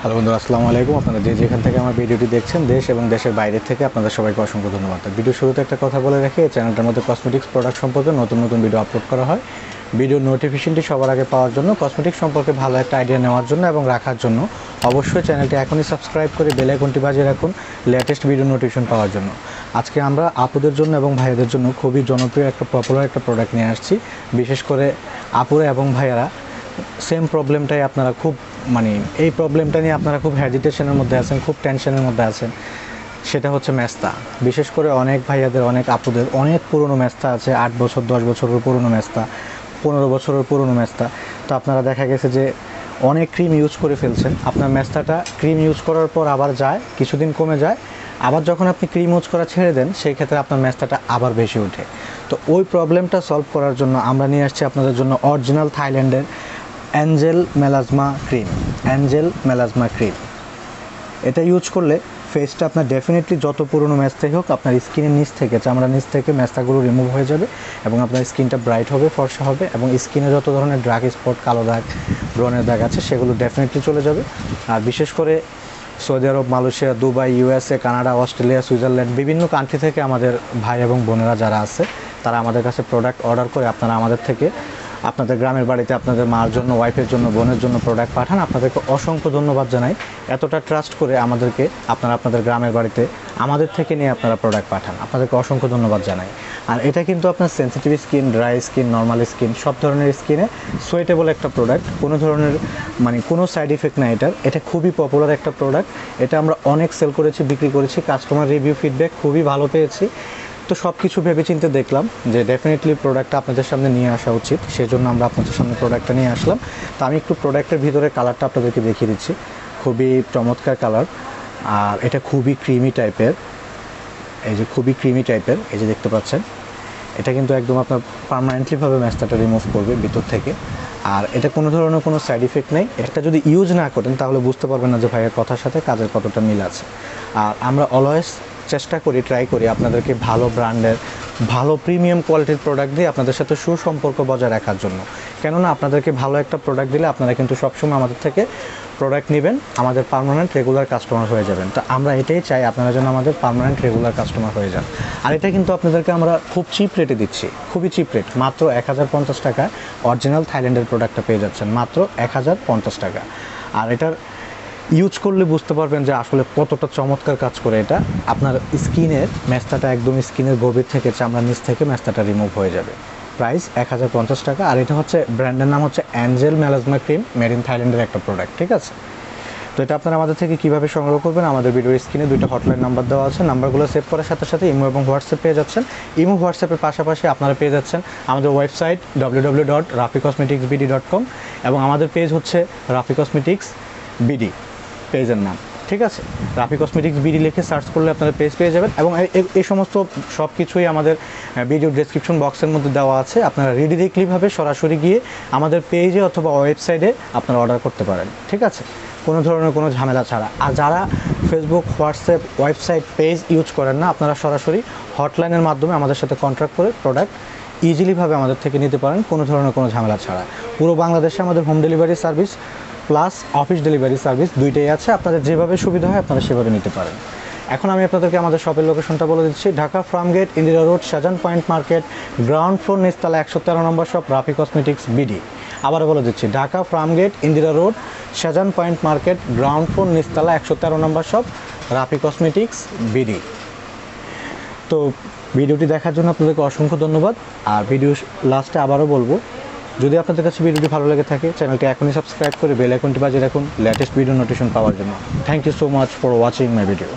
Hello বন্ধুরা, আসসালামু আলাইকুম। আপনারা যে যেখান থেকে আমার ভিডিওটি দেখছেন, দেশ এবং দেশের বাইরে থেকে আপনাদের সবাইকে অসংখ্য ধন্যবাদ। ভিডিও শুরুতে একটা কথা বলে রাখি, এই চ্যানেলটার মধ্যে কসমেটিক্স প্রোডাক্ট সম্পর্কে নতুন নতুন ভিডিও আপলোড করা হয়। ভিডিওর নোটিফিকেশনটি সবার আগে পাওয়ার জন্য, কসমেটিক্স সম্পর্কে ভালো একটা আইডিয়া নেওয়ার জন্য এবং রাখার জন্য অবশ্যই চ্যানেলটি এখনই সাবস্ক্রাইব করে বেল আইকনটি বাজিয়ে রাখুন লেটেস্ট ভিডিও নোটিফিকেশন পাওয়ার জন্য। আজকে আমরা আপুদের জন্য এবং ভাইয়াদের জন্য খুবই জনপ্রিয় একটা পপুলার একটা প্রোডাক্ট নিয়ে আসছি। বিশেষ করে আপুরা এবং ভাইয়ারা সেম প্রবলেমটাই আপনারা খুব এই প্রবলেমটা নিয়ে আপনারা খুব হেজিটেশনের মধ্যে আছেন, খুব টেনশনের মধ্যে আছেন। সেটা হচ্ছে মেস্তা। বিশেষ করে অনেক ভাইয়াদের, অনেক আপুদের অনেক পুরনো মেস্তা আছে, 8 বছর 10 বছরের পুরনো মেস্তা, 15 বছরের পুরনো মেস্তা। তো আপনারা দেখা গেছে যে অনেক ক্রিম ইউজ করে ফেলছেন, আপনার মেস্তাটা ক্রিম ইউজ করার পর আবার যায়, কিছুদিন কমে যায়, আবার যখন আপনি ক্রিম ইউজ করা ছেড়ে দেন সেই ক্ষেত্রে আপনার মেস্তাটা আবার বেশি ওঠে। তো ওই প্রবলেমটা সলভ করার জন্য আমরা নিয়ে আসছি আপনাদের জন্য অরিজিনাল থাইল্যান্ডের Angel melasma cream. Angel melasma cream এটা ইউজ করলে ফেসটা আপনার ডেফিনেটলি যত পুরনো মেস্তাই হোক, আপনার স্কিনের নিচ থেকে, চামড়ার নিচ থেকে মেস্তাগুলো রিমুভ হয়ে যাবে এবং আপনার স্কিনটা ব্রাইট হবে, ফর্সা হবে এবং স্কিনে যত ধরনের ডার্ক স্পট, কালো দাগ, ব্রণের দাগ আছে সেগুলো ডেফিনেটলি চলে যাবে। আর বিশেষ করে Saudi Arab, Malaysia, Dubai, USA, Canada, Australia, Switzerland, বিভিন্ন কান্ট্রি থেকে আমাদের ভাই এবং বোনেরা যারা আছে তারা আমাদের কাছে প্রোডাক্ট অর্ডার করে আপনারা আমাদের থেকে আপনাদের গ্রামের বাড়িতে আপনাদের মার জন্য, ওয়াইফের জন্য, বোনের জন্য প্রোডাক্ট পাঠান। আপনাদেরকে অসংখ্য ধন্যবাদ জানাই। এতটা ট্রাস্ট করে আমাদেরকে আপনারা আপনাদের গ্রামের বাড়িতে আমাদের থেকে নিয়ে আপনারা প্রোডাক্ট পাঠান, আপনাদেরকে অসংখ্য ধন্যবাদ জানাই। আর এটা কিন্তু আপনার sensitive skin, dry skin, normal skin, সব ধরনের স্কিনে সুইটেবল একটা প্রোডাক্ট। কোনো ধরনের কোনো সাইড ইফেক্ট নাই এটার। এটা খুবই পপুলার একটা প্রোডাক্ট। এটা আমরা অনেক সেল করেছি, বিক্রি করেছি, কাস্টমার রিভিউ ফিডব্যাক খুবই ভালো পেয়েছি। তো সব কিছু ভেবেচিন্তে দেখলাম যে ডেফিনেটলি প্রোডাক্টটা আপনাদের সামনে নিয়ে আসা উচিত, সেজন্য আমরা আপনাদের সামনে প্রোডাক্টটা নিয়ে আসলাম। তো আমি একটু প্রোডাক্টের ভিতরে কালারটা আপনাদেরকে দেখিয়ে দিচ্ছি। খুবই চমৎকার কালার, আর এটা খুবই ক্রিমি টাইপের। এই যে খুবই ক্রিমি টাইপের, এই যে দেখতে পাচ্ছেন, এটা কিন্তু একদম আপনার পার্মানেন্টলিভাবে মেস্তাটা রিমুভ করবে ভিতর থেকে। আর এটা কোনো ধরনের কোনো সাইড ইফেক্ট নেই। এটা যদি ইউজ না করেন তাহলে বুঝতে পারবেন না যে ভাইয়ের কথার সাথে কাজের কতটা মিল আছে। আর আমরা অলওয়েজ চেষ্টা করি, ট্রাই করি আপনাদেরকে ভালো ব্র্যান্ডের, ভালো প্রিমিয়াম কোয়ালিটির প্রোডাক্ট দিয়ে আপনাদের সাথে সুসম্পর্ক বজায় রাখার জন্য। কেননা আপনাদেরকে ভালো একটা প্রোডাক্ট দিলে আপনারা কিন্তু সবসময় আমাদের থেকে প্রোডাক্ট নেবেন, আমাদের পার্মানেন্ট রেগুলার কাস্টমার হয়ে যাবেন। তো আমরা এটাই চাই, আপনারা যেন আমাদের পার্মানেন্ট রেগুলার কাস্টমার হয়ে যান। আর এটা কিন্তু আপনাদেরকে আমরা খুব চিপ রেটে দিচ্ছি, খুবই চিপ রেট, মাত্র 1050 টাকায় অরিজিনাল থাইল্যান্ডের প্রোডাক্টটা পেয়ে যাচ্ছেন, মাত্র 1050 টাকা। আর এটার ইউজ করলে বুঝতে পারবেন যে আসলে কতটা চমৎকার কাজ করে এটা। আপনার স্কিনের মেস্তাটা একদম স্কিনের গভীর থেকে, চামড়ার নিচ থেকে মেস্তাটা রিমুভ হয়ে যাবে। প্রাইস 1050 টাকা। আর এটা হচ্ছে ব্র্যান্ডের নাম হচ্ছে Angel melasma cream, made in থাইল্যান্ডের একটা প্রোডাক্ট, ঠিক আছে? তো এটা আপনারা আমাদের থেকে কীভাবে সংগ্রহ করবেন, আমাদের ভিডিওর স্ক্রিনে 2টা হটলাইন নাম্বার দেওয়া আছে। নাম্বারগুলো সেভ করার সাথে সাথে ইমো এবং হোয়াটসঅ্যাপ পেয়ে যাচ্ছেন। ইমো হোয়াটসঅ্যাপের পাশাপাশি আপনারা পেয়ে যাচ্ছেন আমাদের ওয়েবসাইট www.raficosmeticsbd.com এবং আমাদের পেজ হচ্ছে রাফি কসমেটিক্স বিডি পেজের নাম, ঠিক আছে? রাফি কসমেটিক্স বিডি লিখে সার্চ করলে আপনারা পেজ পেয়ে যাবেন এবং এই সমস্ত সব কিছুই আমাদের ভিডিও ডেসক্রিপশন বক্সের মধ্যে দেওয়া আছে। আপনারা ডিরেক্টলিভাবে সরাসরি গিয়ে আমাদের পেজে অথবা ওয়েবসাইটে আপনারা অর্ডার করতে পারেন, ঠিক আছে? কোনো ধরনের কোনো ঝামেলা ছাড়া। আর যারা Facebook, WhatsApp, website, page use করেন না, আপনারা সরাসরি হটলাইনের মাধ্যমে আমাদের সাথে কন্ট্যাক্ট করে প্রোডাক্ট ইজিলিভাবে আমাদের থেকে নিতে পারেন, কোনো ধরনের কোনো ঝামেলা ছাড়া। পুরো বাংলাদেশে আমাদের home delivery service plus office delivery service দুইটাই আছে। আপনাদের যেভাবে সুবিধা হয় আপনারা সেভাবে নিতে পারেন। এখন আমি আপনাদেরকে আমাদের শপের লোকেশনটা বলে দিচ্ছি। Dhaka Farmgate, Indira road, Shahjahan point market, ground floor, নিচতলা 113 number shop, Rafi cosmetics BD. আবারও বলে দিচ্ছি, Dhaka Farmgate, Indira road, Shahjahan point market, ground floor, নিচতলা 113 number shop, Rafi cosmetics BD. তো ভিডিওটি দেখার জন্য আপনাদেরকে অসংখ্য ধন্যবাদ। আর ভিডিও লাস্টে আবারও বলবো, যদি আপনাদের কাছে ভিডিওটি ভালো লেগে থাকে চ্যানেলটি এখনই সাবস্ক্রাইব করে বেল আইকনটি বাজিয়ে রাখুন লেটেস্ট ভিডিও নোটিফিকেশন পাওয়ার জন্য। Thank you so much for watching my video.